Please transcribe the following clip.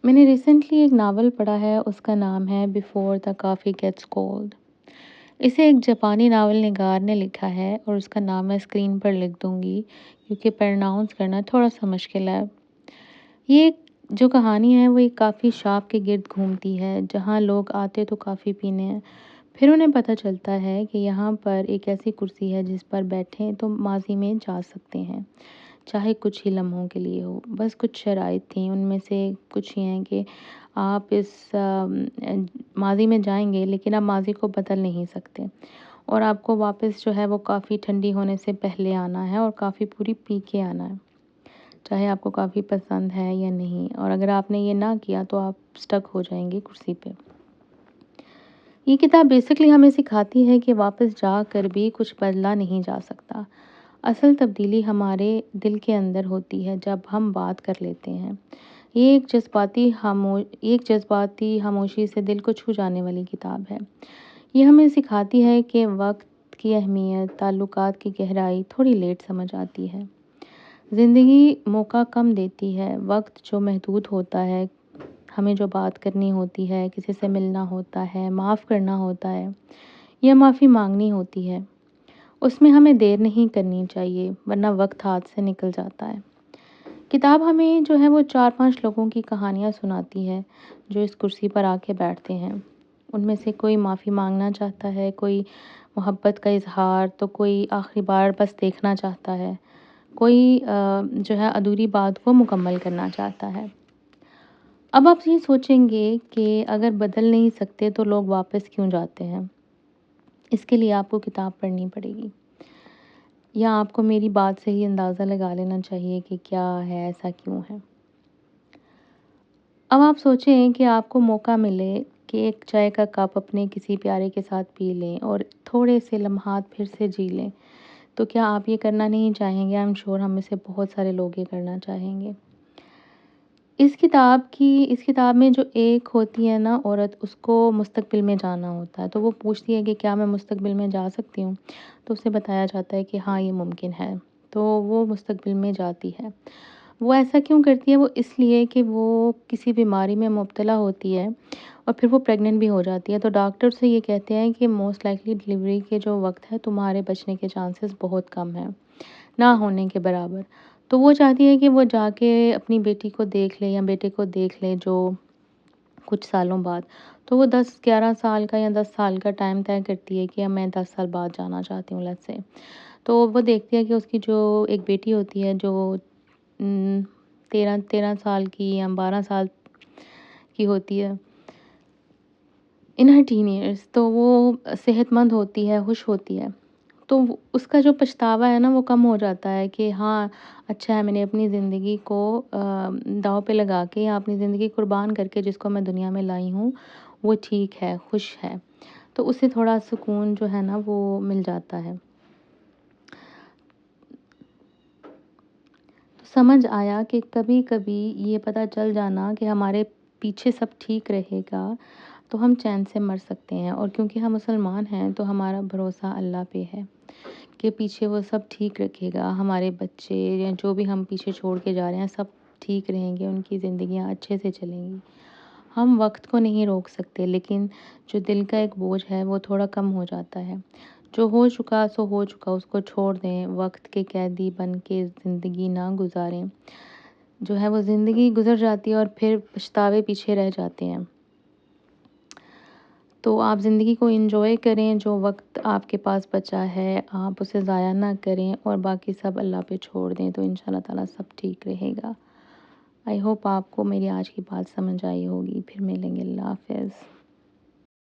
میں نے ریسنٹلی ایک ناول پڑھا ہے، اس کا نام ہے before the coffee gets cold. اسے ایک جاپانی ناول نگار نے لکھا ہے اور اس کا نام میں اسکرین پر لکھ دوں گی کیونکہ پرناؤنس کرنا تھوڑا سا مشکل ہے۔ یہ جو کہانی ہے وہ ایک کافی شاپ کے گرد گھومتی ہے جہاں لوگ آتے تو کافی پینے ہیں، پھر انہیں پتہ چلتا ہے کہ یہاں پر ایک ایسی کرسی ہے جس پر بیٹھیں تو ماضی میں جا سکتے ہیں، چاہے کچھ ہی لمحوں کے لیے ہو۔ بس کچھ شرائط تھیں، ان میں سے کچھ یہ ہیں کہ آپ اس ماضی میں جائیں گے لیکن آپ ماضی کو بدل نہیں سکتے، اور آپ کو واپس جو ہے وہ کافی ٹھنڈی ہونے سے پہلے آنا ہے اور کافی پوری پی کے آنا ہے، چاہے آپ کو کافی پسند ہے یا نہیں، اور اگر آپ نے یہ نہ کیا تو آپ سٹک ہو جائیں گے کرسی پہ۔ یہ کتاب بیسکلی ہمیں سکھاتی ہے کہ واپس جا کر بھی کچھ بدلا نہیں جا سکتا۔ اصل تبدیلی ہمارے دل کے اندر ہوتی ہے جب ہم بات کر لیتے ہیں۔ یہ ایک جذباتی خاموشی سے دل کو چھو جانے والی کتاب ہے۔ یہ ہمیں سکھاتی ہے کہ وقت کی اہمیت، تعلقات کی گہرائی تھوڑی لیٹ سمجھ آتی ہے۔ زندگی موقع کم دیتی ہے، وقت جو محدود ہوتا ہے، ہمیں جو بات کرنی ہوتی ہے، کسی سے ملنا ہوتا ہے، معاف کرنا ہوتا ہے یا معافی مانگنی ہوتی ہے، اس میں ہمیں دیر نہیں کرنی چاہیے ورنہ وقت ہاتھ سے نکل جاتا ہے۔ کتاب ہمیں جو ہے وہ 4-5 لوگوں کی کہانیاں سناتی ہے جو اس کرسی پر آ کے بیٹھتے ہیں۔ ان میں سے کوئی معافی مانگنا چاہتا ہے، کوئی محبت کا اظہار، تو کوئی آخری بار بس دیکھنا چاہتا ہے، کوئی جو ہے ادھوری بات کو مکمل کرنا چاہتا ہے۔ اب آپ یہ سوچیں گے کہ اگر بدل نہیں سکتے تو لوگ واپس کیوں جاتے ہیں؟ اس کے لیے آپ کو کتاب پڑھنی پڑے گی، یا آپ کو میری بات سے ہی اندازہ لگا لینا چاہیے کہ کیا ہے، ایسا کیوں ہے۔ اب آپ سوچیں کہ آپ کو موقع ملے کہ ایک چائے کا کپ اپنے کسی پیارے کے ساتھ پی لیں اور تھوڑے سے لمحات پھر سے جی لیں، تو کیا آپ یہ کرنا نہیں چاہیں گے؟ آئی ایم شور ہم میں سے بہت سارے لوگ یہ کرنا چاہیں گے۔ اس کتاب میں جو ایک ہوتی ہے نا عورت، اس کو مستقبل میں جانا ہوتا ہے، تو وہ پوچھتی ہے کہ کیا میں مستقبل میں جا سکتی ہوں؟ تو اسے بتایا جاتا ہے کہ ہاں یہ ممکن ہے، تو وہ مستقبل میں جاتی ہے۔ وہ ایسا کیوں کرتی ہے؟ وہ اس لیے کہ وہ کسی بیماری میں مبتلا ہوتی ہے اور پھر وہ پریگننٹ بھی ہو جاتی ہے، تو ڈاکٹر سے یہ کہتے ہیں کہ موسٹ لائکلی ڈلیوری کے جو وقت ہے تمہارے بچنے کے چانسز بہت کم ہیں، نہ ہونے کے برابر۔ تو وہ چاہتی ہے کہ وہ جا کے اپنی بیٹی کو دیکھ لے یا بیٹے کو دیکھ لے جو کچھ سالوں بعد، تو وہ 10-11 سال کا یا 10 سال کا ٹائم طے کرتی ہے کہ اب میں 10 سال بعد جانا چاہتی ہوں لیٹس سے۔ تو وہ دیکھتی ہے کہ اس کی جو ایک بیٹی ہوتی ہے جو 13 سال کی یا 12 سال کی ہوتی ہے، ان ہر ٹین ایئرس، تو وہ صحت مند ہوتی ہے، خوش ہوتی ہے، تو اس کا جو پچھتاوا ہے نا وہ کم ہو جاتا ہے کہ ہاں اچھا ہے، میں نے اپنی زندگی کو داؤ پہ لگا کے یا اپنی زندگی قربان کر کے جس کو میں دنیا میں لائی ہوں وہ ٹھیک ہے، خوش ہے، تو اسے تھوڑا سکون جو ہے نا وہ مل جاتا ہے۔ تو سمجھ آیا کہ کبھی کبھی یہ پتہ چل جانا کہ ہمارے پیچھے سب ٹھیک رہے گا تو ہم چین سے مر سکتے ہیں، اور کیونکہ ہم مسلمان ہیں تو ہمارا بھروسہ اللہ پہ ہے کہ پیچھے وہ سب ٹھیک رکھے گا، ہمارے بچے یا جو بھی ہم پیچھے چھوڑ کے جا رہے ہیں سب ٹھیک رہیں گے، ان کی زندگیاں اچھے سے چلیں گی۔ ہم وقت کو نہیں روک سکتے، لیکن جو دل کا ایک بوجھ ہے وہ تھوڑا کم ہو جاتا ہے۔ جو ہو چکا سو ہو چکا، اس کو چھوڑ دیں، وقت کے قیدی بن کے زندگی نہ گزاریں۔ جو ہے وہ زندگی گزر جاتی ہے اور پھر پچھتاوے پیچھے رہ جاتے ہیں۔ تو آپ زندگی کو انجوائے کریں، جو وقت آپ کے پاس بچا ہے آپ اسے ضائع نہ کریں اور باقی سب اللہ پہ چھوڑ دیں، تو انشاءاللہ تعالیٰ سب ٹھیک رہے گا۔ آئی ہوپ آپ کو میری آج کی بات سمجھ آئی ہوگی۔ پھر ملیں گے، اللہ حافظ۔